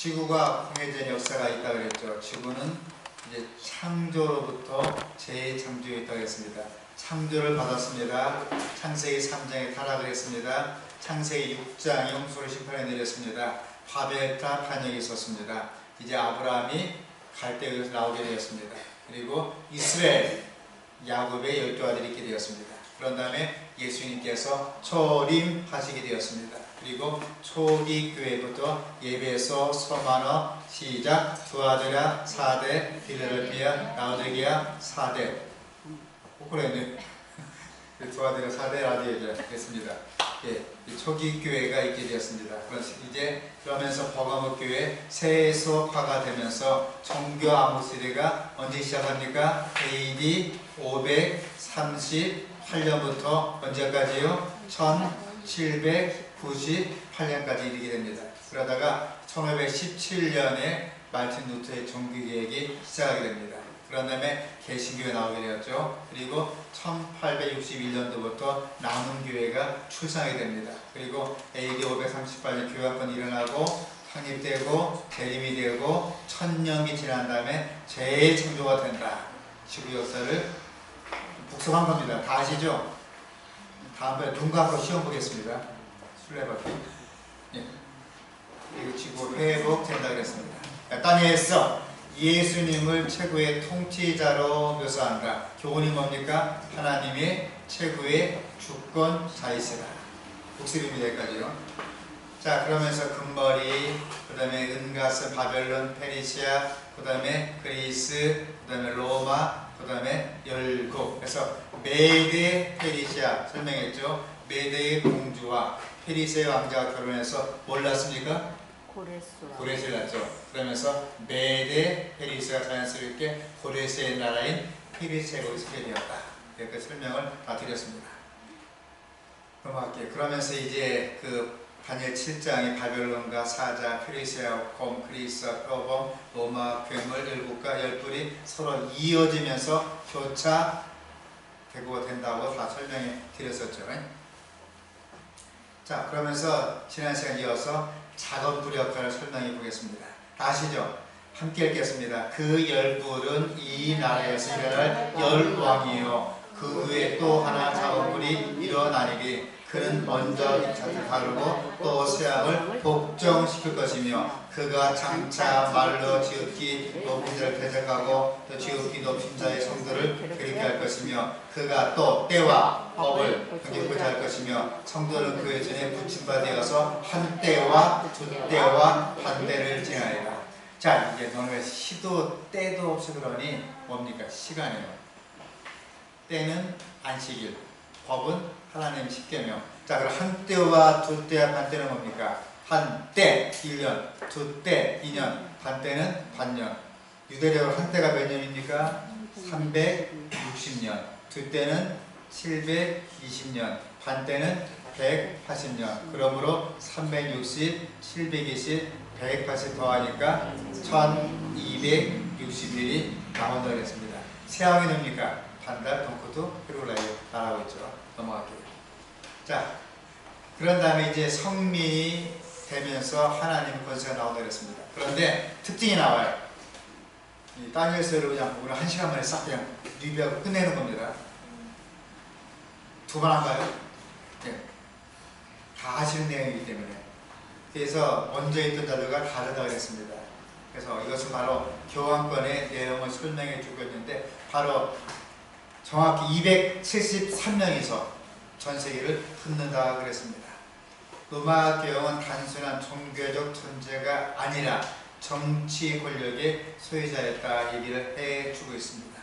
지구가 공회전 역사가 있다고 그랬죠. 지구는 이제 창조로부터 재창조에 있다고 했습니다. 창조를 받았습니다. 창세기 3장에 타락을 했습니다. 창세기 6장에 홍수를 심판해 내렸습니다. 바벨탑 반역이 있었습니다. 이제 아브라함이 갈대에서 나오게 되었습니다. 그리고 이스라엘, 야곱의 12아들이 있게 되었습니다. 그런 다음에 예수님께서 초림하시게 되었습니다. 그리고 초기 교회부터 예배소, 소만어, 시작, 두아드라, 4대, 필라델피아, 라오디게아, 4대. 그랬네. 두아드라, 4대, 라오디게아 됐습니다. 예, 초기 교회가 있게 되었습니다. 이제 그러면서 버가모 교회 세속화가 되면서 종교 암흑 시대가 언제 시작합니까? AD 538년부터 언제까지요? 1798년까지 이르게 됩니다. 그러다가 1517년에 말틴 루터의 종교개혁이 시작하게 됩니다. 그런 다음에 개신교회 나오게 되었죠. 그리고 1861년도부터 남은교회가 출산하게 됩니다. 그리고 AD 538년 교회학번이 일어나고 확립되고 재림이 되고 1000년이 지난 다음에 재창조가 된다. 지구 역사를 복습한 겁니다. 다 아시죠? 다음번에 눈 감고 시험 보겠습니다. 술래받기. 예. 그리고 지구 회복된다 그랬습니다. 땅에서 예수님을 최고의 통치자로 묘사한다. 교훈이 뭡니까? 하나님의 최고의 주권자이시다. 복습입니다. 여기까지요. 자, 그러면서 금머리, 그 다음에 은가스, 바벨론, 페르시아, 그 다음에 그리스, 그 다음에 로마, 그 다음에 열국. 그래서 메데 페르시아 설명했죠. 메데의 공주와 페르시아의 왕자가 결혼해서 뭘 낳습니까? 고레스를 낳죠. 그러면서 메데 페르시아가 자연스럽게 고레스의 나라인 페르시아로 서게 되었다. 이렇게 설명을 다 드렸습니다. 넘어갈게요. 그러면서 이제 그 다니엘 7장의 바벨론과 사자, 페르시아, 곰, 그리스, 표범, 로마, 괴물, 열국과 열불이 서로 이어지면서 교차되고 된다고 다 설명해 드렸었죠. 자, 그러면서 지난 시간 이어서 작은 불의 역할을 설명해 보겠습니다. 아시죠? 함께 읽겠습니다. 그 열불은 이 나라에서 일어날 열왕이요. 그 후에 또 하나 작은 불이 일어나리니 그는 먼저 이 자를 다루고 또 세상을 복종시킬 것이며 그가 장차 말로 지극히 높은 자를 대적하고 또 지극히 높은 자의 성도를 그리게 할 것이며 그가 또 때와 법을 경계하고자 할 것이며 성도는 그의 전에 붙임받아서 한 때와 두 때와 한 때를 지나리라. 자, 이제 너는 시도 때도 없이 그러니 뭡니까? 시간이에요. 때는 안식일, 법은 하나님 십계명. 자, 그럼 한 때와 두 때와 반 때는 뭡니까? 한 때 1년, 두 때 2년, 반 때는 반년. 유대력으로 한 때가 몇 년입니까? 360년. 두 때는 720년, 반 때는 180년. 그러므로 360, 720, 180 더하니까 1260일이 나온다고 했습니다. 세왕이 됩니까? 반달, 동코도, 페루라이 나라고 있죠. 넘어갈게요. 자, 그런 다음에 이제 성민이 되면서 하나님의 권세가 나온다고 했습니다. 그런데 특징이 나와요. 이 다니엘서를 그냥 보면 1시간 만에 싹 그냥 리뷰하고 끝내는 겁니다. 두 번 안 봐요? 네. 다 아시는 내용이기 때문에. 그래서 먼저 있던 자들과 다르다고 했습니다. 그래서 이것은 바로 교황권의 내용을 설명해 주고 있는데 바로 정확히 273명이서 전 세계를 흩는다 그랬습니다. 로마 교황은 단순한 종교적 존재가 아니라 정치 권력의 소유자였다 얘기를 해주고 있습니다.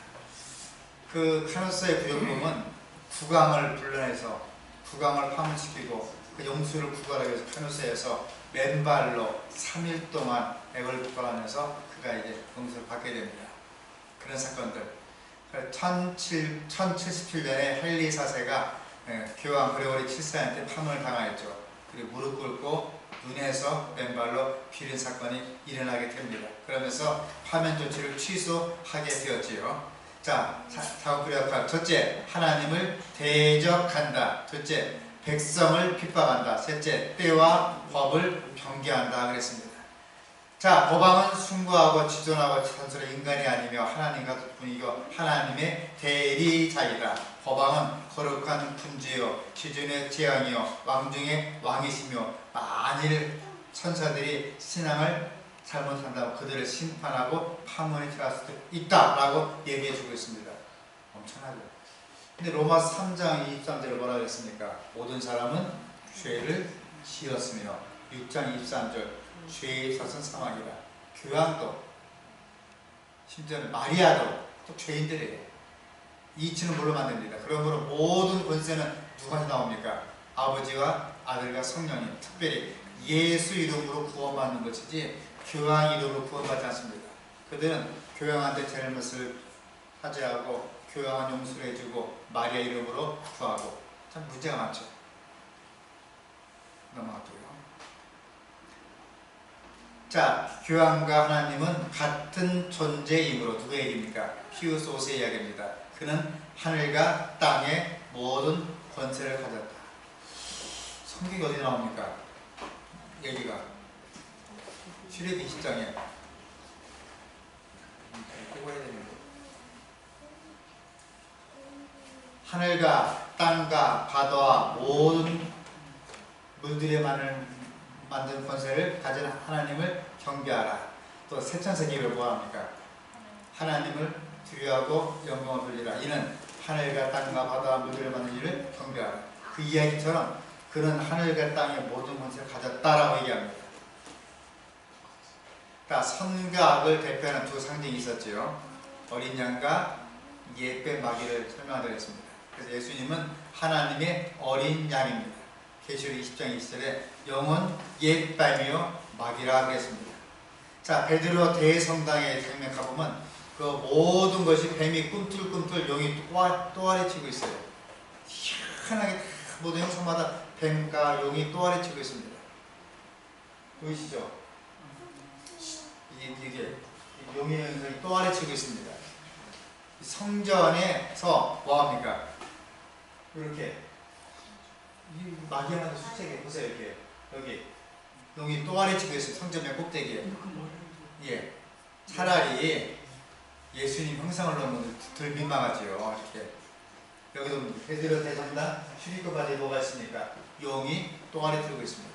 그 카노스의 구역범은 국왕을 불러내서 국왕을 파문시키고 그 용수를 구걸하기 위해서 카노스에서 맨발로 3일 동안 애걸복걸하면서 그가 이제 용수를 받게 됩니다. 그런 사건들. 1077년에 할리 4세가 교황 그레고리 7세한테 파문을 당하였죠. 그리고 무릎 꿇고 눈에서 맨발로 비린 사건이 일어나게 됩니다. 그러면서 파면 조치를 취소하게 되었지요. 자, 작업부의 역할. 첫째, 하나님을 대적한다. 둘째, 백성을 핍박한다. 셋째, 때와 법을 경계한다 그랬습니다. 자, 법왕은 숭고하고 지존하고 찬스러운 인간이 아니며 하나님과 분이고 하나님의 대리자이다. 법왕은 거룩한 군주요 지존의 재앙이요 왕 중에 왕이시며 만일 천사들이 신앙을 잘못한다고 그들을 심판하고 파문에 들어갈 수도 있다라고 얘기해주고 있습니다. 엄청나죠. 근데 로마서 3장 23절을 뭐라 그랬습니까? 모든 사람은 죄를 지었으며 6장 23절 죄의 삭은 사망이라. 교황도 심지어는 마리아도 또 죄인들이에요. 이치는 뭘로 만듭니다. 그러므로 모든 권세는 누구한테 나옵니까? 아버지와 아들과 성령님, 특별히 예수 이름으로 구원받는 것이지 교황 이름으로 구원받지 않습니다. 그들은 교황한테 잘못을 하지하고 교황은 용서를 해주고 마리아 이름으로 구하고 참 문제가 많죠. 넘어갈게요. 자, 교황과 하나님은 같은 존재이므로 누가 얘기입니까? 피우스 5세 이야기입니다. 그는 하늘과 땅의 모든 권세를 가졌다. 성경이 어디 나옵니까? 얘기가 출애굽기 20장에 꼭 해야 되는데 하늘과 땅과 바다와 모든 물들에 만든 권세를 가진 하나님을 경배하라. 또 세천세기를 뭐합니까? 하나님을 두려워하고 영광을 돌리라. 이는 하늘과 땅과 바다와 물들에 만든 일을 경배하라. 그 이야기처럼 그는 하늘과 땅의 모든 권세를 가졌다라고 얘기합니다. 그러니까 선과 악을 대표하는 두 상징이 있었지요. 어린 양과 옛뱀 마귀를 설명하도록 했습니다. 그래서 예수님은 하나님의 어린 양입니다. 계시록 20장 20절에 영은 옛뱀이요 마귀라 그랬습니다. 자, 베드로 대성당에 장면 가보면 그 모든 것이 뱀이 꿈틀꿈틀 용이 또아리치고 있어요. 희한하게 모든 형상마다 뱀과 용이 또아리치고 있습니다. 보이시죠? 이게 용의 형상이 또아리치고 있습니다. 성전에서 뭐합니까? 이렇게 마귀하는 수책에 보세요. 이렇게 여기 용이 또아리치고 있어요. 성전 맨 꼭대기에. 예, 차라리 예수님 형상을 놓으면 덜 민망하지요. 이렇게 여기도 베드로 대성당 출입구 바지에 뭐가 있습니까? 용이 또아리 들고 있습니다.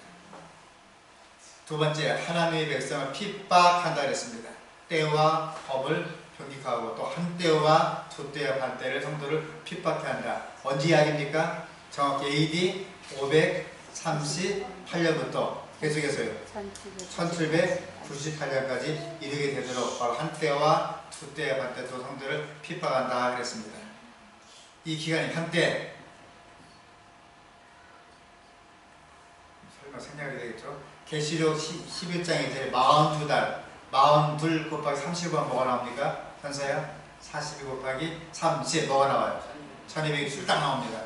두 번째, 하나님의 백성을 핍박한다 그랬습니다. 때와 법을 변경하고 또 한때와 두때와 반때를 성도를 핍박해야 한다. 언제 이야기입니까? 정확히 AD 538년부터 계속해서요. 1798년까지 이르게 되도록 바로 한때와 두때와 반때 두 성도를 핍박한다 그랬습니다. 이 기간이 한때 설마 생략이 되겠죠? 계시록 11장에 이제 42달 42 곱하기 30은 뭐가 나옵니까? 현서야 42 곱하기 30 뭐가 나와요? 1260 딱 나옵니다.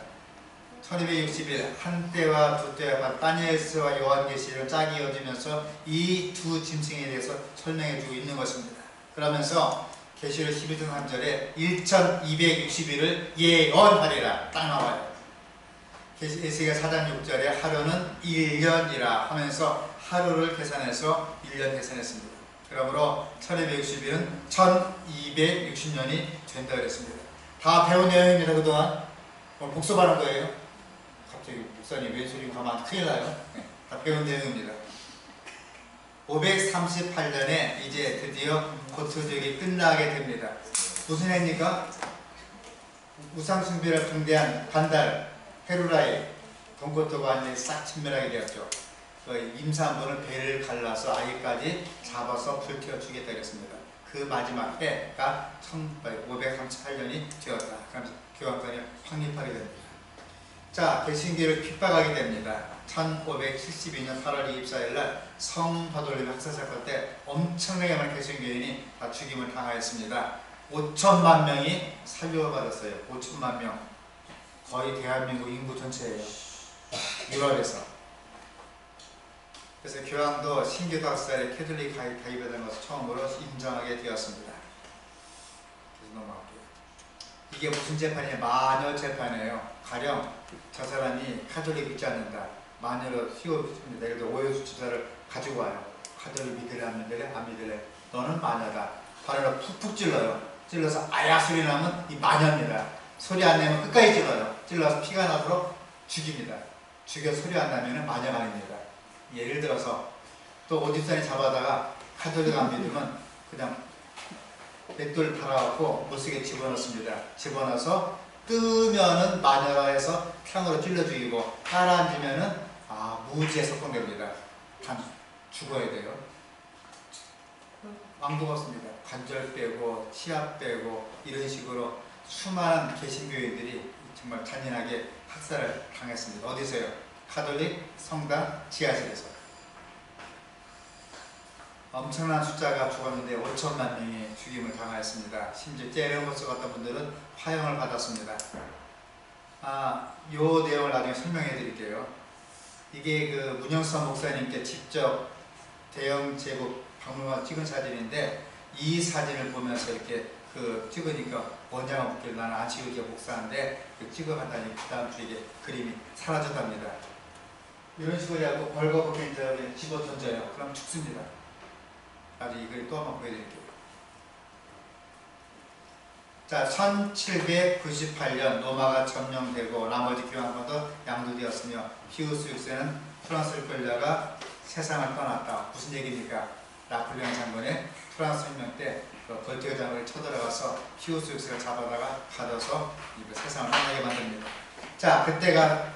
1261 한때와 두때와 반 다니엘서와 요한계시를 짝이 이어지면서 이 두 짐승에 대해서 설명해주고 있는 것입니다. 그러면서 계시록 11장 3절에 1260일을 예언하리라 딱 나와요. 에스겔 4장 6절에 하루는 1년이라 하면서 하루를 계산해서 1년 계산했습니다. 그러므로 1260일은 1260년이 된다 그랬습니다. 다 배운 내용입니다. 그동안 복습하는 거예요. 갑자기 목사님 왼소리 가면 큰일 나요. 네, 다 배운 내용입니다. 538년에 이제 드디어 고토족이 끝나게 됩니다. 무슨 해입니까? 우상숭배를 붕대한 반달 헤루라이 동고토가 완전히 싹 진멸하게 되었죠. 임산부는 배를 갈라서 아이까지 잡아서 불태워 주겠다 그랬습니다. 그 마지막 해가 538년이 되었다. 그러면서 교황권이 확립하게 됩니다. 자, 개신교를 핍박하게 됩니다. 1572년 8월 24일 날 성바돌림의 학살사건 때 엄청나게 많은 개신교인이 다 죽임을 당하였습니다. 5천만 명이 살려받았어요. 5천만 명. 거의 대한민국 인구 전체예요. 유럽에서. 그래서 교황도 신교도 학살에 캐톨릭 가입에 대한 것을 처음으로 인정하게 되었습니다. 그래서 넘어갈게요. 이게 무슨 재판이에요? 마녀 재판이에요. 가령 저 사람이 카톨릭 믿지 않는다. 마녀로 휘어붙입니다. 예를 들어 오연수 지사를 가지고 와요. 카드를 믿으래 안 믿으래? 안 믿으래. 너는 마녀다. 발을 푹푹 찔러요. 찔러서 아야 소리 나면 이 마녀입니다. 소리 안 내면 끝까지 찔러요. 찔러서 피가 나도록 죽입니다. 죽여 소리 안 나면 마녀가 아닙니다. 예를 들어서 또 오디션에 잡아다가 카드를 안 믿으면 그냥 맷돌 달아갖고 물속에 집어넣습니다. 집어넣어서 뜨면은 마녀가 해서 탕으로 찔러 죽이고 가라앉으면은 무지에 석방됩니다. 단 죽어야 돼요. 왕도가 없습니다. 관절 빼고 치아 빼고 이런 식으로 수많은 개신교인들이 정말 잔인하게 학살을 당했습니다. 어디서요? 가톨릭 성당 지하실에서. 엄청난 숫자가 죽었는데 5천만 명이 죽임을 당하였습니다. 심지어 제레모스 같은 분들은 화형을 받았습니다. 요 내용을 나중에 설명해 드릴게요. 이게 그 문영선 목사님께 직접 대형 제국 박물관 찍은 사진인데 이 사진을 보면서 이렇게 찍으니까 원장을 묻길 나는 안치교계 목사인데 찍어갔다니 그 다음 주에 이게 그림이 사라졌답니다. 이런 식으로 하고 벌거벗긴 자를 집어 던져요. 그럼 죽습니다. 나중에 이 그림 또 한번 보여드릴게요. 자, 1798년 로마가 점령되고 나머지 교황과도 양도되었으며 피우스 6세는 프랑스를 끌려가 세상을 떠났다. 무슨 얘기입니까? 나폴레옹 장군의 프랑스 혁명 때 볼테어 장군이 쳐들어가서 피우스 6세를 잡아다가 가둬서 세상을 떠나게 만듭니다. 자, 그때가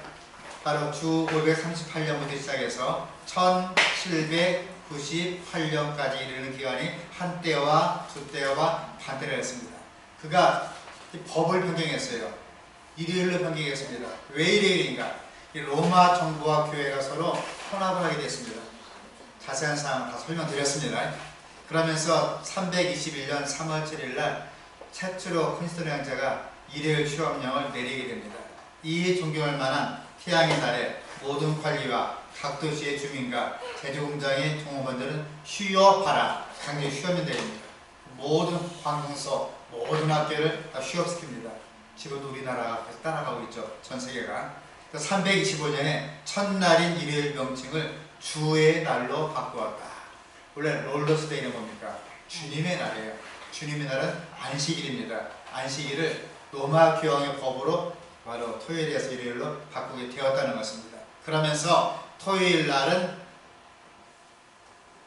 바로 주 538년부터 시작해서 1798년까지 이르는 기간이 한때와 두때와 반때를 했습니다. 그가 법을 변경했어요. 일요일로 변경했습니다. 왜 일요일인가? 로마 정부와 교회가 서로 혼합을 하게 됐습니다. 자세한 사항은 다 설명드렸습니다. 그러면서 321년 3월 7일 날 최초로 콘스탄틴 황제가 일요일 휴업령을 내리게 됩니다. 이 존경할 만한 태양의 날에 모든 관리와 각 도시의 주민과 제조공장의 종업원들은 휴업하라. 강제 휴업이 내립니다. 모든 관공서, 모든 학교를 다 휴업시킵니다. 지금도 우리나라가 계속 따라가고 있죠. 전 세계가. 325년에 첫날인 일요일 명칭을 주의 날로 바꾸었다. 원래 롤러스데이는 뭡니까? 주님의 날이에요. 주님의 날은 안식일입니다. 안식일을 로마 교황의 법으로 바로 토요일에서 일요일로 바꾸게 되었다는 것입니다. 그러면서 토요일 날은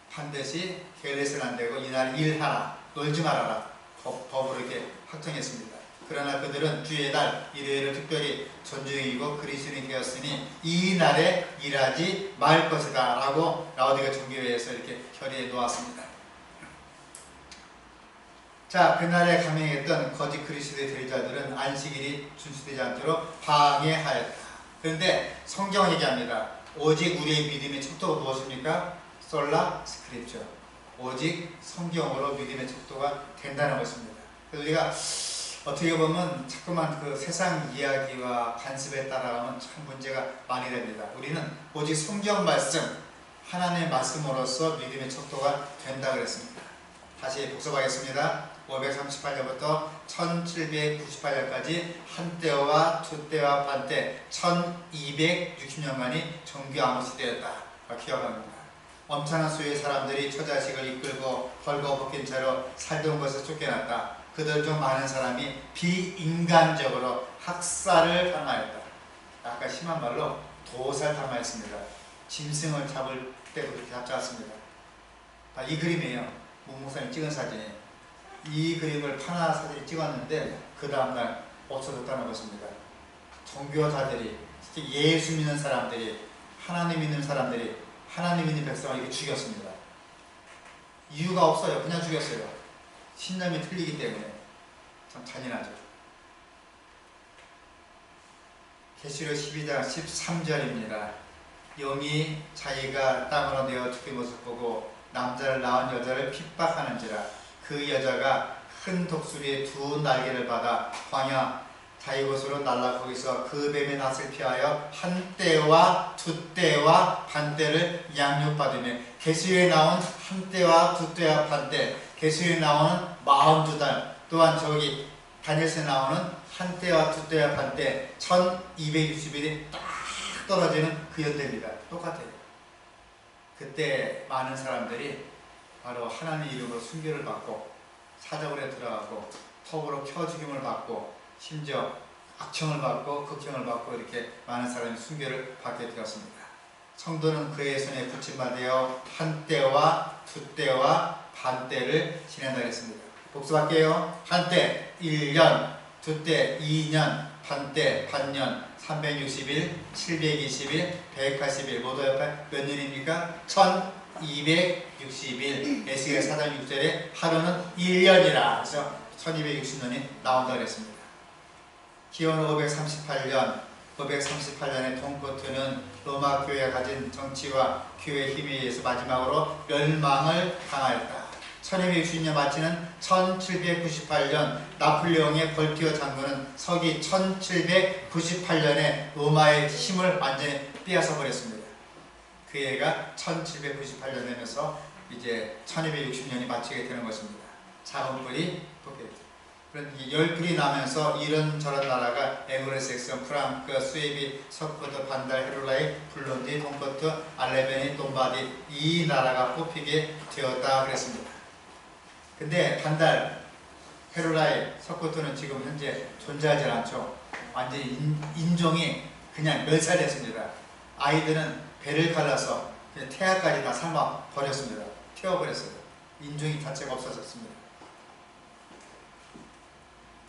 반드시 게을리서는 안 되고 이날 일하라, 놀지 말아라 법으로 이렇게 확정했습니다. 그러나 그들은 주의 날 일요일을 특별히 존중이고 그리스도인이 되었으니 이 날에 일하지 말 것이다 라고 라오디게 종교회에서 이렇게 결의해 놓았습니다. 자, 그날에 감행했던 거짓 그리스도의 대리자들은 안식일이 준수되지 않도록 방해하였다. 그런데 성경은 얘기합니다. 오직 우리의 믿음의 척도가 무엇입니까? 솔라 스크립처. 오직 성경으로 믿음의 척도가 된다는 것입니다. 그래서 우리가 어떻게 보면 자꾸만 그 세상 이야기와 관습에 따라가면 참 문제가 많이 됩니다. 우리는 오직 성경 말씀, 하나님의 말씀으로서 믿음의 척도가 된다 그랬습니다. 다시 복습하겠습니다. 538년부터 1798년까지 한때와 두때와 반때 1260년간이 정규 암호시대였다. 기억합니다. 엄청난 수의 사람들이 처자식을 이끌고 벌거벗긴 채로 살던 곳에서 쫓겨났다. 그들 중 많은 사람이 비인간적으로 학살을 당하였다. 아까 심한 말로 도살 당하였습니다. 짐승을 잡을 때도 그렇게 잡지 않습니다. 이 그림이에요. 문목사님 찍은 사진이. 이 그림을 파나 사진이 찍었는데 그 다음날 없어졌다는 것입니다. 종교자들이, 특히 예수 믿는 사람들이, 하나님 믿는 사람들이 하나님 믿는 백성을 이렇게 죽였습니다. 이유가 없어요. 그냥 죽였어요. 신념이 틀리기 때문에. 참 잔인하죠. 계시록 12장 13절입니다. 영이 자기가 땅으로 내어 죽인 모습 보고 남자를 낳은 여자를 핍박하는지라. 그 여자가 큰 독수리의 두 날개를 받아 광야 자기 곳으로 날라 거기서 그 뱀의 낯을 피하여 한때와 두때와 반때를 양육받으며. 계시록에 나온 한때와 두때와 반때, 계시록에 나오는 42달, 또한 저기 다니엘서에 나오는 한때와 두때와 반때 1260일이 딱 떨어지는 그 연대입니다. 똑같아요. 그때 많은 사람들이 바로 하나님 이름으로 순교를 받고 사자굴에 들어가고 톱으로 켜 죽임을 받고 심지어 악청을 받고 극형을 받고 이렇게 많은 사람이 순교를 받게 되었습니다. 성도는 그의 손에 붙임받아 한때와 두때와 반때를 지낸다 했습니다. 복습할게요. 한때 1년, 두때 2년, 반때 반년, 360일, 720일, 180일 모두 합해 몇 년입니까? 1260일. 에스겔 4장 6절에 하루는 1년이라 그래서 1260년이 나온다고 했습니다. 기원 538년에 돈코트는 로마 교회가 가진 정치와 교회의 힘에 의해서 마지막으로 멸망을 당하였다. 1260년 마치는 1798년 나폴레옹의 벌티어 장군은 서기 1798년에 로마의 힘을 완전히 빼앗아 버렸습니다. 그 해가 1798년 되면서 이제 1260년이 마치게 되는 것입니다. 작은 불이 뽑혔죠. 그런 열불이 나면서 이런저런 나라가 앵글로색슨, 프랑크, 스웨비, 서코트, 반달, 헤롤라이, 블론디, 돈코트, 알레베니, 롬바디 이 나라가 뽑히게 되었다 그랬습니다. 근데 반달, 헤롤라이, 서코트는 지금 현재 존재하지 않죠. 완전히 인종이 그냥 멸살됐습니다. 아이들은 배를 갈라서 그냥 태아까지 다 삶아 버렸습니다. 태워버렸어요. 인종이 자체가 없어졌습니다.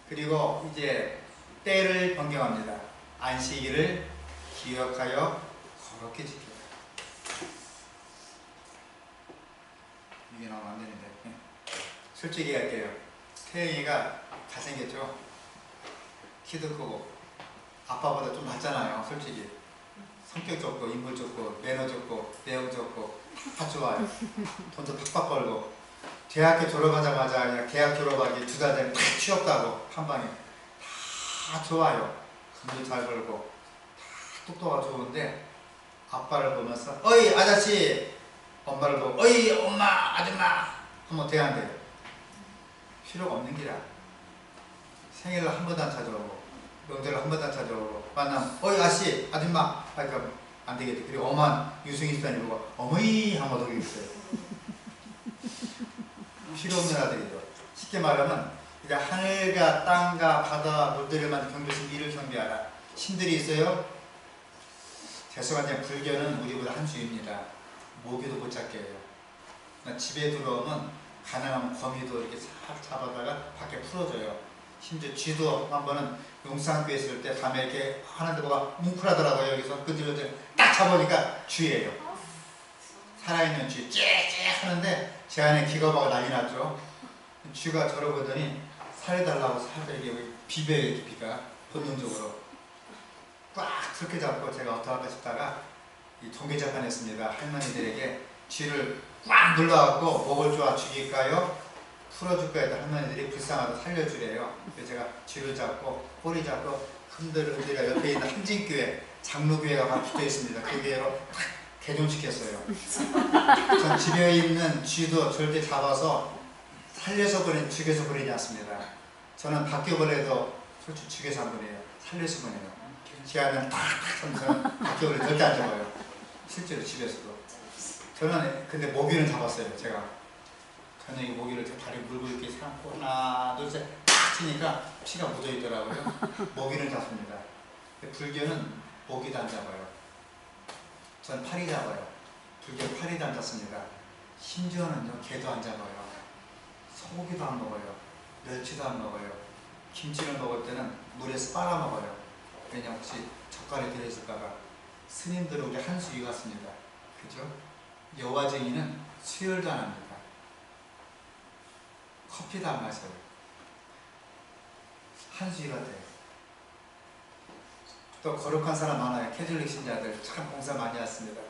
그리고 이제 때를 변경합니다. 안식일을 기억하여 거룩히 지키라. 이게 나오면 안 되는데. 솔직히 할게요. 태영이가 잘생겼죠? 키도 크고 아빠보다 좀 낫잖아요. 솔직히 성격 좋고 인물 좋고 매너 좋고 내용 좋고 다 좋아요. 돈도 팍팍 벌고 대학교 졸업하자마자 그냥 대학 졸업하기 2달 전에 팍 취업하고 한방에 다 좋아요. 돈도 잘 벌고 다 똑똑하고 좋은데 아빠를 보면서 어이 아저씨, 엄마를 보고 어이 엄마 아줌마 한번 대한대요. 필요가 없는 기라. 생일을 한 번도 안 찾아오고 명절을 한 번도 안 찾아오고 만나면 어이 아씨 아줌마 하니까 안 되겠지. 그리고 엄한 유승희 집사님 보고 어머니 한번 더 그러겠어요. 필요 없는 아들이죠. 쉽게 말하면 이제 하늘과 땅과 바다와 물들을 만든 경배신 이를 경배하라. 신들이 있어요. 죄송한데 불교는 우리보다 한 수입니다. 모기도 못 찾게 해요. 집에 들어오면 가능하면 거미도 이렇게 싹 잡아다가 밖에 풀어줘요. 심지어 쥐도 한 번은 용산교에 있을 때 밤에 이렇게 하는데 뭐가 뭉클하더라고요. 여기서 끈질끈질 딱 잡으니까 쥐예요. 살아있는 쥐 จี้จี้하는데 제 안에 기가 막혀 난리 났죠. 쥐가 저러 보더니 살해달라고 살짝 이렇게 비벼요. 이렇게 비가 본능적으로 꽉 그렇게 잡고 제가 어떡할까 싶다가 이 종교재판 했습니다. 할머니들에게 쥐를 꽉 눌러갖고 목을 쪼아 죽일까요? 풀어줄까요? 할머니들이 불쌍하다 살려주래요. 그래서 제가 쥐를 잡고 꼬리 잡고 흔들흔들가 옆에 있는 한진교회 장로교회가 붙어 있습니다. 그 교회로 개종시켰어요. 전 집에 있는 쥐도 절대 잡아서 살려서 보내, 죽여서 보내지 않습니다. 저는 바뀌어버려도 솔직히 죽여서 안 보내요. 살려서 보내요. 제 안은 탁탁 바뀌어버려 절대 안 잡아요. 실제로 집에서도. 저는 근데 모기는 잡았어요. 제가 저녁에 모기를 제 다리 물고 이렇게 삼고 하나 둘 셋 탁 치니까 피가 묻어 있더라고요. 모기는 잡습니다. 불교는 모기도 안 잡아요. 전 파리 잡아요. 불교 파리도 안 잡습니다. 심지어는요 개도 안 잡아요. 소고기도 안 먹어요. 멸치도 안 먹어요. 김치를 먹을 때는 물에서 빨아 먹어요. 왜냐 혹시 젓갈에 들어있을까봐. 스님들은 우리 한수위 같습니다. 그죠? 여화쟁이는 수혈도 안 합니다. 커피도 안 마셔요. 한수위 같아요. 또 거룩한 사람 많아요. 캐톨릭 신자들 참 봉사 많이 왔습니다.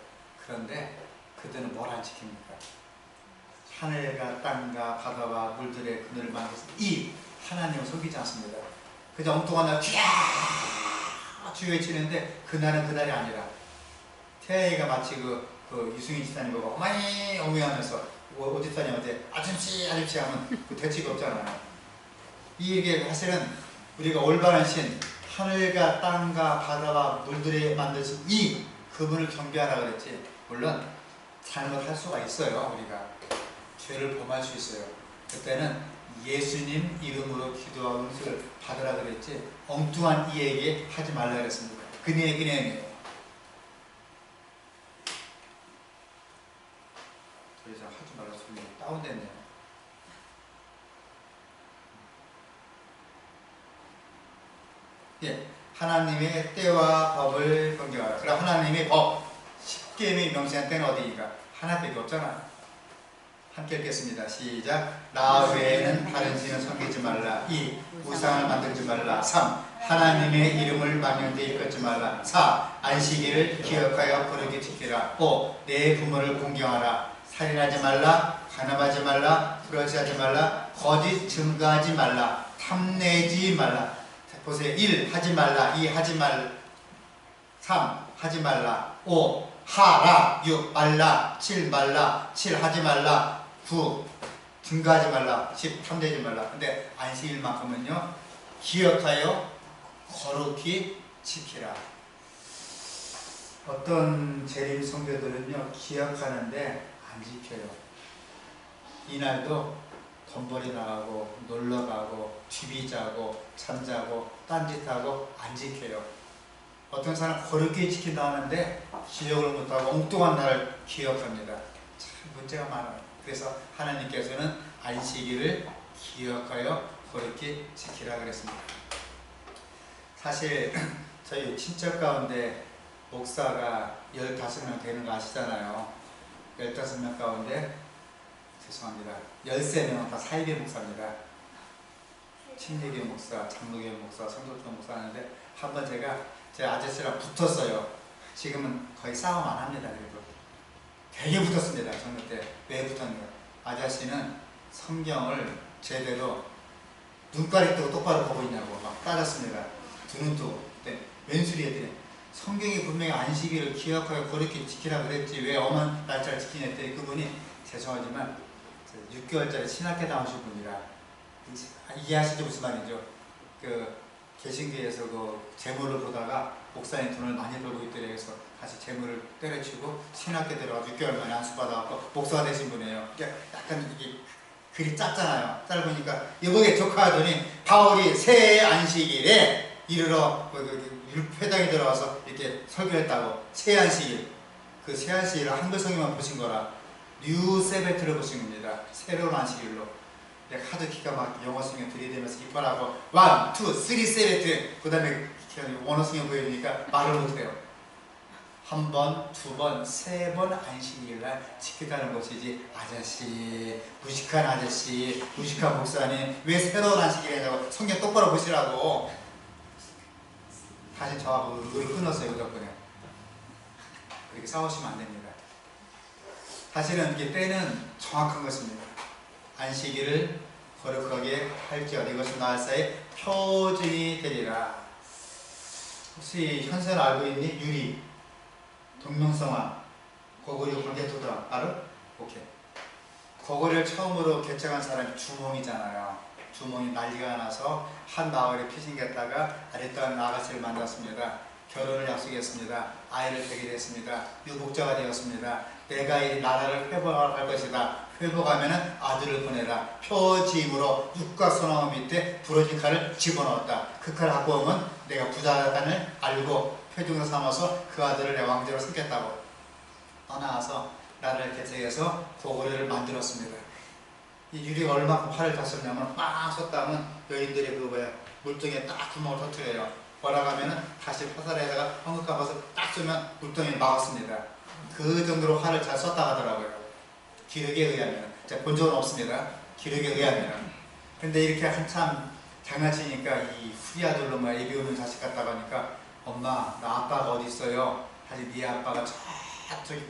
그런데 그들은 뭘 안 지킵니까? 하늘과 땅과 바다와 물들의 그늘을 만드신 이 하나님을 속이지 않습니다. 그저 엉뚱한 날 쥐야 쥐 외치는데 그날은 그날이 아니라 태아이가 마치 그 유승희 집사님 보고 어머니 어머니 하면서 어디 사냐한테 아줌씨 아줌씨 하면 그 대치가 없잖아요. 이게 사실은 우리가 올바른 신 하늘과 땅과 바다와 물들에 만드신 이 그분을 경배하라 그랬지. 물론 잘못할 수가 있어요. 우리가 죄를 범할 수 있어요. 그때는 예수님 이름으로 기도하고 음식을 받으라 그랬지 엉뚱한 이에게 하지 말라 그랬습니다. 그네예요. 더 이상 하지 말라 소리 다운됐네요. 예, 하나님의 때와 법을 경계하라. 그럼 하나님의 법, 십계명의 명시한 때는 어디인가? 하나밖에 없잖아. 함께 읽겠습니다. 시작. 나 외에는 다른 신을 섬기지 말라. 2. 우상을 만들지 말라. 3. 하나님의 이름을 망령되이 일컫지 말라. 4. 안식일을 기억하여 거룩히 지키라. 5. 내 부모를 공경하라. 살인하지 말라. 간음하지 말라. 불의하지 말라. 거짓 증거하지 말라. 탐내지 말라. 보세요. 1. 하지 말라. 2. 하지 말라. 3. 하지 말라. 5. 하라. 6. 말라. 7. 말라. 7. 하지 말라. 9. 증거하지 말라. 10. 탐내지 말라. 근데 안식일만큼은요 기억하여 거룩히 지키라. 어떤 재림 성도들은요 기억하는데 안 지켜요. 이날도 돈벌이 나가고 놀러가고 TV 자고 잠자고 딴짓하고 안 지켜요. 어떤 사람 거룩히 지킨다 하는데 기억을 못하고 엉뚱한 날을 기억합니다. 참 문제가 많아요. 그래서 하나님께서는 안식일을 기억하여 거룩히 지키라 그랬습니다. 사실 저희 친척 가운데 목사가 15명 되는 거 아시잖아요. 15명 가운데 죄송합니다. 13명은 다 사이비 목사입니다. 침례교회 목사, 장로교회 목사, 성도교 목사 하는데 한번 제가 제 아저씨랑 붙었어요. 지금은 거의 싸움 안 합니다. 그래도 되게 붙었습니다. 젊을 때. 왜 붙었는가? 아저씨는 성경을 제대로 눈가리 뜨고 똑바로 보고 있냐고 막 따졌습니다. 두 눈 뜨고. 네. 왼수리 했더니 성경이 분명히 안식일을 기억하여 거룩히 지키라 그랬지 왜 엄한 날짜를 지키냐 했더니 그분이 죄송하지만 6개월짜리 신학교 나오신 분이라 이해하시죠? 무슨 말이죠? 그 개신교에서 그 재물을 보다가 목사님 돈을 많이 벌고 있더래. 그래서 다시 재물을 때려치고 신학교 들어가 6개월 만에 안수 받아갖고 목사가 되신 분이에요. 그러니까 약간 이게 글이 짧잖아요. 짧으니까 이번에 조카하더니 바울이 새 안식일에 이르러 회당에 들어가서 이렇게 설교했다고. 새 안식일. 그 새 안식일을 한글 성경만 보신 거라 뉴 세베트를 보신 겁니다. 새로운 안식일로. 내가 하도 기가 막 영어 성경 들이대면서 기뻐하고 1, 2, 3 세베트 그 다음에 원어 성경 보여주니까 말을 못해요. 한 번, 두 번, 세 번 안식일날 지키다는 것이지 아저씨, 무식한 아저씨, 무식한 목사님 왜 새로운 안식일이냐고 성경 똑바로 보시라고. 다시 저하고 의를 끊었어요. 그 덕분에. 그렇게 싸우시면 안 됩니다. 사실은 이게 때는 정확한 것입니다. 안식일을 거룩하게 할지어다. 이것은 나사의 표징이 되리라. 혹시 현세를 알고 있니? 유리, 동명성화, 고구려 관계토다 알아? 오케이. 고구려를 처음으로 개척한 사람이 주몽이잖아요. 주몽이 난리가 나서 한 마을에 피신겠다가 아랫단 아가씨를 만났습니다. 결혼을 약속했습니다. 아이를 되게 됐습니다. 유복자가 되었습니다. 내가 이 나라를 회복할 것이다. 회복하면 아들을 보내라. 표징으로 육각소나무 밑에 부러진 칼을 집어넣었다. 그 칼을 갖고 오면 내가 부자간을 알고 표징으로 삼아서 그 아들을 내 왕자로 삼겠다고 떠나와서 나라를 개척해서 고구려를 만들었습니다. 이 유리가 얼마큼 활을 다 썼냐면 빵 쏟다면 여인들의 그 뭐야 물통에 딱 구멍을 터뜨려요. 걸어가면은 다시 화살에다가 황금 감아서 딱 쏘면 물통에 막았습니다. 그 정도로 활을 잘 썼다 하더라고요. 기록에 의하면. 자, 본 적은 없습니다. 기록에 의하면. 근데 이렇게 한참 장난치니까 이 후리 아들로 막 애비 오는 자식 같다고 하니까 엄마, 나 아빠가 어디 있어요? 사실 네 아빠가 저기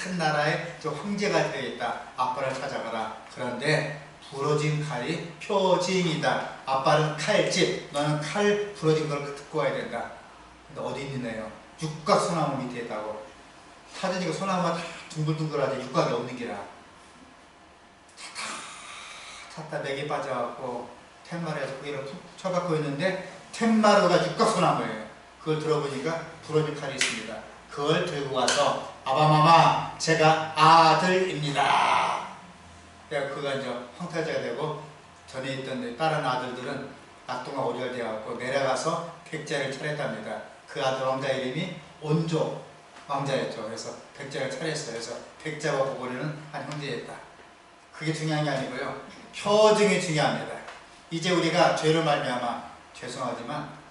큰 나라에 저 황제가 되어있다. 아빠를 찾아가라. 그런데 부러진 칼이 표징이다. 아빠는 칼집, 너는 칼 부러진 걸 듣고 와야 된다. 근데 어디 있느냐요? 육각소나무 밑에 있다고. 찾으니까 소나무가 다 둥글둥글하지 육각이 없는 게라. 찾다 맥이 빠져갖고 텐마루에서 거기를 툭 쳐박고 있는데 텐마루가 육각소나무예요. 그걸 들어보니까 부러진 칼이 있습니다. 그걸 들고 가서 아바마마 제가 아들입니다. 그가 이제 황태자가 되고 전에 있던 다른 아들들은 낙동과 오리가 되어갖고 내려가서 백제를 차렸답니다. 그 아들 왕자 이름이 온조 왕자였죠. 그래서 백제를 차렸어요. 그래서 백제와 고구려는 한 형제였다. 그게 중요한 게 아니고요. 표징이 중요합니다. 이제 우리가 죄로 말미암아 죄송하지만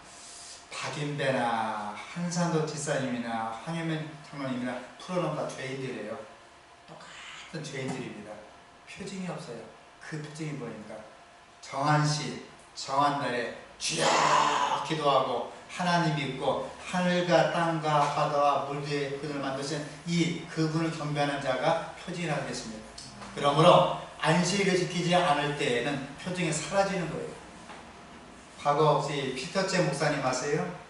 박인배나 한산도 지사님이나 황혜면 장로님이나 풀어놓은 다 죄인들이에요. 똑같은 죄인들입니다. 표징이 없어요. 그 표징이 뭐입니까? 정한 시, 정한 날에 주여 기도하고 하나님 믿고 하늘과 땅과 바다와 물 위에 그분을 만드신 이 그분을 경배하는 자가 표징이라고 했습니다. 그러므로 안식일을 지키지 않을 때에는 표징이 사라지는 거예요. 과거 혹시 피터째 목사님 아세요?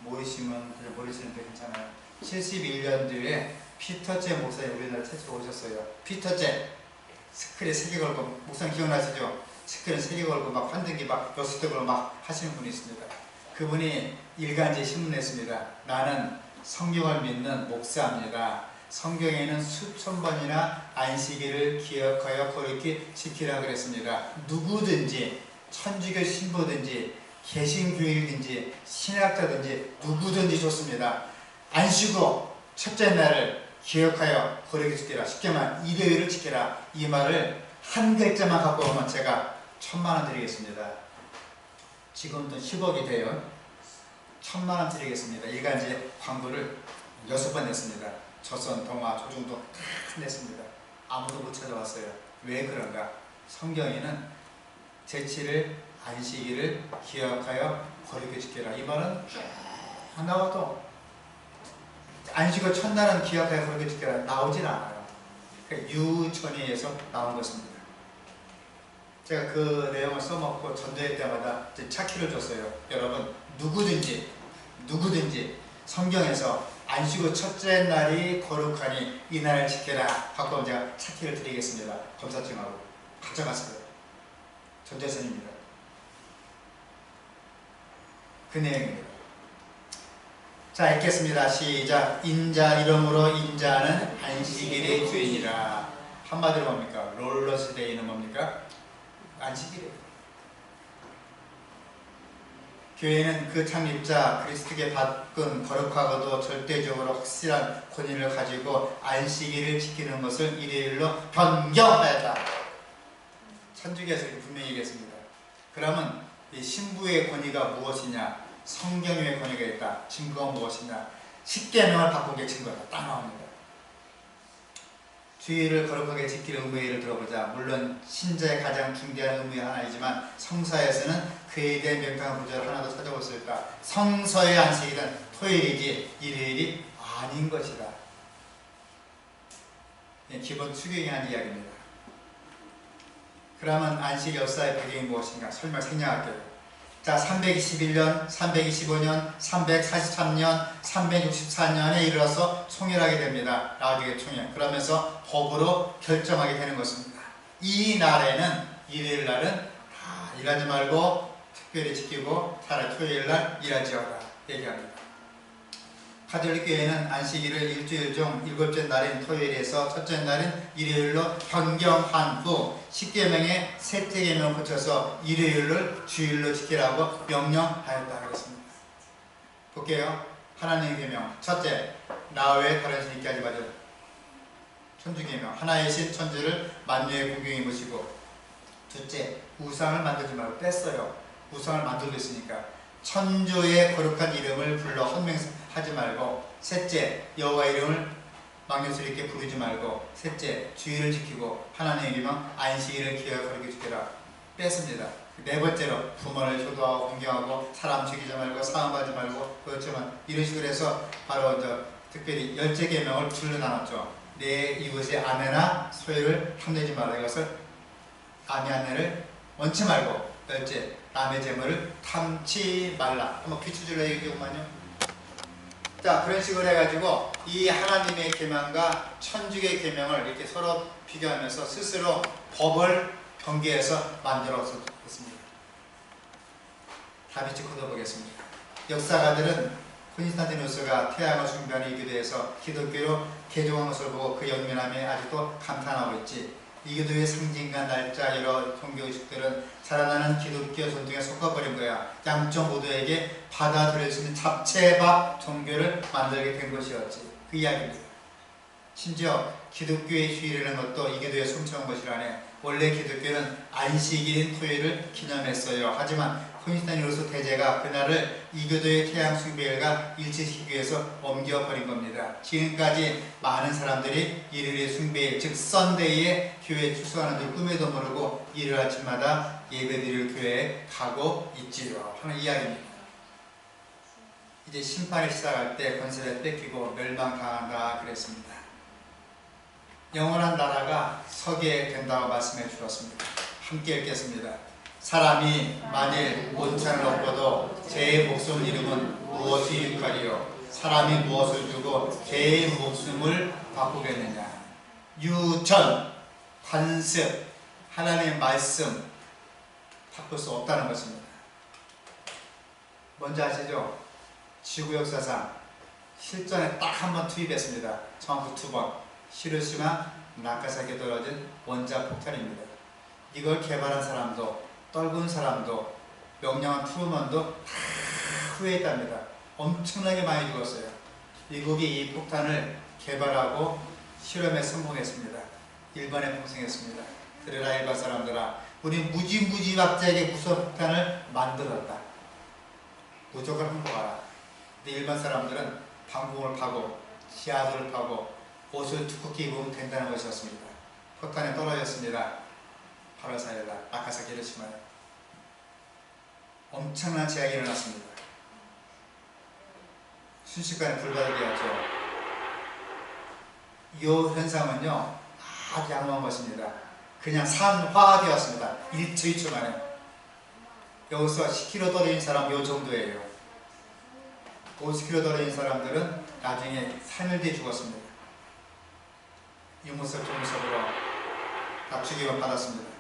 모르시면 모르시는데 괜찮아요. 71년도에 피터째 목사님 우리나라 최초로 오셨어요. 피터째 스크린 3개 걸고 목사님 기억나시죠? 스크린 3개 걸고 막 환등기 막 6대 걸고 막 하시는 분이 있습니다. 그분이 일간지에 신문했습니다. 나는 성경을 믿는 목사입니다. 성경에는 수천 번이나 안식일을 기억하여 거룩히 지키라 그랬습니다. 누구든지 천주교 신부든지 개신교인든지 신학자든지 누구든지 좋습니다. 안식으로 첫째 날을 기억하여 거룩히 지키라. 쉽게 말하면 일요일을 지키라. 이 말을 한 글자만 갖고 오면 제가 1000만 원 드리겠습니다. 지금도 10억이 돼요. 1000만 원 드리겠습니다. 일간지 광고를 6번 냈습니다. 조선, 동아, 조중동 다 냈습니다. 아무도 못 찾아왔어요. 왜 그런가? 성경에는 제7일 안식일을 기억하여 거룩히 지키라. 이 말은 안 나와도 안식일 첫날은 기억하여 거룩히 지키라 나오진 않아요. 그러니까 유천의에서 나온 것입니다. 제가 그 내용을 써먹고 전도회 때마다 찾기를 줬어요. 여러분 누구든지 성경에서 안식일 첫째 날이 거룩하니 이 날을 지켜라 갖고 제가 찾기를 드리겠습니다. 검사증하고 가져갔어요. 전도회선입니다. 그 내용입니다. 자 읽겠습니다. 시작. 인자 이름으로 인자는 안식일의 주인이라. 한마디로 뭡니까? 롤러스데이는 뭡니까? 안식일이에요. 교회는 그 창립자 그리스도께 받은 거룩하고도 절대적으로 확실한 권위를 가지고 안식일을 지키는 것을 일요일로 변경하였다. 천주교에서 분명히 얘기했습니다. 그러면 이 신부의 권위가 무엇이냐? 성경의 권위가 있다. 증거가 무엇이냐? 십계명을 바꾼 게 증거다. 딱 나옵니다. 주일을 거룩하게 지킬 의무를 들어보자. 물론 신자의 가장 중대한 의무의 하나이지만 성서에서는 그에 대한 명확한 구절을 하나도 찾아봤을까? 성서의 안식일은 토요일이지 일요일이 아닌 것이다. 기본 추경에 한 이야기입니다. 그러면 안식 역사의 배경이 무엇인가? 설명 생략할게요. 자, 321년, 325년, 343년, 364년에 이르러서 총열하게 됩니다. 라디오 총열. 그러면서 법으로 결정하게 되는 것입니다. 이 날에는, 일요일 날은 일하지 말고 특별히 지키고 차라리 토요일 날 일하지어라 얘기합니다. 가톨릭 교회는 안식일을 일주일 중 7째 날인 토요일에서 첫째 날인 일요일로 변경한 후 십계명의 셋째 계명을 고쳐서 일요일을 주일로 지키라고 명령하였다 하겠습니다. 볼게요. 하나님의 계명. 첫째, 나 외에 다른 신 있게 하지 말라. 천주계명. 하나의 신 천주를 만유의 공경히 모시고. 둘째, 우상을 만들지 말고 뺐어요. 우상을 만들고 있으니까 천주의 거룩한 이름을 불러 헌명하지 말고. 셋째, 여호와 이름을 망령스럽게 부르지 말고. 셋째, 주일을 지키고 하나님의 계명 안식일을 기억하여 거룩히 지켜라. 뺐습니다. 네 번째로 부모를 효도하고 공경하고 사람 죽이지 말고 사함하지 말고 그렇지만 이런 식으로 해서 바로 특별히 열째 계명을 둘로 나눴죠. 내 이웃의 아내나 소유를 탐내지 말라. 이것을 아내 아내를 원치 말고. 열째, 남의 재물을 탐치 말라. 한번 귀추질러 얘기해보면요. 자, 그런 식으로 해가지고 이 하나님의 계명과 천주의 계명을 이렇게 서로 비교하면서 스스로 법을 변개해서 만들었습니다. 다비치 코드 보겠습니다. 역사가들은 콘스탄티누스가 태양을 숭배하는 이 교도에서 기독교로 개종한 것을 보고 그 영면함에 아직도 감탄하고 있지. 이 교도의 상징과 날짜 여러 종교의식들은 자라나는 기독교 전통에 속아버린 거야. 양쪽 모두에게 받아들일 수 있는 잡채밥 종교를 만들게 된 것이었지. 그 이야기입니다. 심지어 기독교의 휴일이라는 것도 이 교도에 숨쳐온 것이라네. 원래 기독교는 안식일인 토요일을 기념했어요. 하지만 콘스탄티누스 대제가 그날을 이 교도의 태양 숭배일과 일치시키기 위해서 옮겨버린 겁니다. 지금까지 많은 사람들이 일요일의 숭배일, 즉 썬데이에 교회에 출석하는 줄 꿈에도 모르고 일요일 아침마다 예배드릴 교회에 가고 있지요 하는 이야기입니다. 이제 심판이 시작할 때 권세를 뺏기고 멸망당한다 그랬습니다. 영원한 나라가 서게 된다고 말씀해 주셨습니다. 함께 읽겠습니다. 사람이 만일 온천을 얻고도 제 목숨을 잃으면 무엇이 유익하리요? 사람이 무엇을 주고 제 목숨을 바꾸겠느냐? 유전, 관습, 하나님의 말씀 바꿀 수 없다는 것입니다. 뭔지 아시죠? 지구 역사상 실전에 딱 한 번 투입했습니다. 정확히 2번. 히로시마, 나가사키에 떨어진 원자 폭탄입니다. 이걸 개발한 사람도 떨군 사람도 명령한 트루먼도 다 후회했답니다. 엄청나게 많이 죽었어요. 미국이 이 폭탄을 개발하고 실험에 성공했습니다. 일반에 풍성했습니다. 그러나 일반 사람들아, 우리 무지막지하게 무서운 폭탄을 만들었다. 무조건 항복하라. 근데 일반 사람들은 방공을 파고 지하도를 파고 옷을 두껍게 입으면 된다는 것이었습니다. 폭탄에 떨어졌습니다. 8월 4일 날 나가사키 히로시마에 엄청난 재앙이 일어났습니다. 순식간에 불가닥이 왔죠. 이 현상은요 아주 양호한 것입니다. 그냥 산화되었습니다. 1초 2초 만에. 여기서 10kg 떨어진 사람 요 정도예요. 50kg 떨어진 사람들은 나중에 3일 뒤에 죽었습니다. 유무섭 종무섭으로 다 죽임을 받았습니다.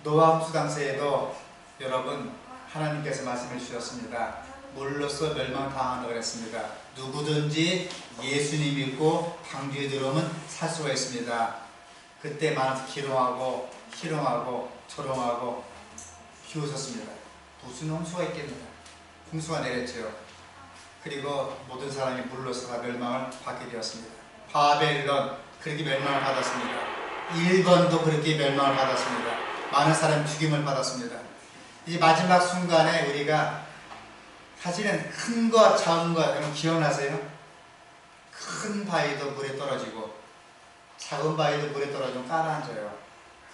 노아 홍수 당시에도 여러분 하나님께서 말씀해 주셨습니다. 물로써 멸망당한다고 그랬습니다. 누구든지 예수님 믿고 방주에 들어오면 살 수가 있습니다. 그때 많아서 희롱하고 조롱하고 비웃었습니다. 무슨 홍수가 있겠느냐. 홍수가 내렸죠. 그리고 모든 사람이 물로써 다 멸망을 받게 되었습니다. 바벨론 그렇게 멸망을 받았습니다. 일본도 그렇게 멸망을 받았습니다. 많은 사람이 죽임을 받았습니다. 이제 마지막 순간에 우리가 사실은 큰 것 작은 것 여러분 기억나세요? 큰 바위도 물에 떨어지고 작은 바위도 물에 떨어지면 가라앉아요.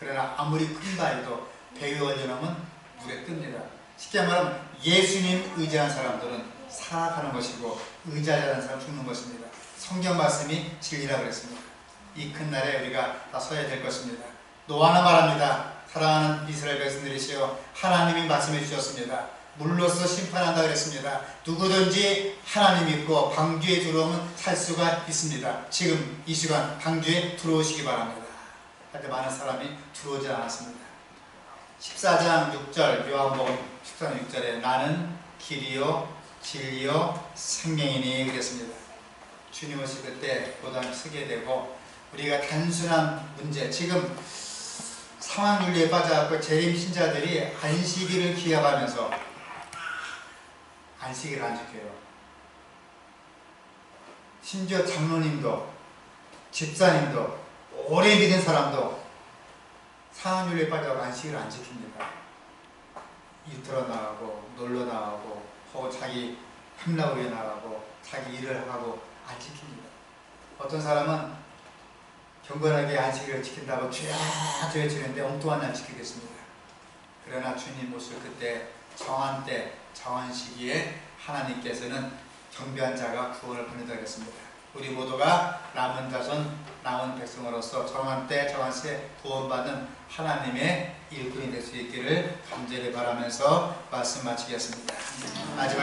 그러나 아무리 큰 바위도 배에 올려놓으면 물에 뜹니다. 쉽게 말하면 예수님 의지한 사람들은 살아가는 것이고 의지하지 않는 사람은 죽는 것입니다. 성경 말씀이 진리라 그랬습니다. 이 큰 날에 우리가 다 서야 될 것입니다. 노아는 말합니다. 사랑하는 이스라엘 백성들이시여 하나님이 말씀해 주셨습니다. 물로써 심판한다 그랬습니다. 누구든지 하나님 믿고 방주에 들어오면 살 수가 있습니다. 지금 이 시간 방주에 들어오시기 바랍니다. 하여튼 많은 사람이 들어오지 않았습니다. 14장 6절 요한복음 14장 6절에 나는 길이요 진리요 생명이니 그랬습니다. 주님 오실 그때 보다 서게 되고 우리가 단순한 문제 지금 상황윤리에 빠져갖고 재림 신자들이 안식일을 기약하면서 안식일을 안 지켜요. 심지어 장로님도 집사님도 오래 믿은 사람도 상황윤리에 빠져갖고 안식일을 안 지킵니다. 일터로 나가고 놀러 나가고 혹은 자기 탐나고 위해 나가고 자기 일을 하고 안 지킵니다. 어떤 사람은 경건하게 안식일을 지킨다고 죄야 외치는데 엉뚱한 날 지키겠습니다. 그러나 주님 오실 그때 정한 때 정한 시기에 하나님께서는 경배한 자가 구원을 보내드리겠습니다. 우리 모두가 남은 자손 남은 백성으로서 정한 때 정한 시에 구원받는 하나님의 일꾼이 될 수 있기를 간절히 바라면서 말씀 마치겠습니다. 마지막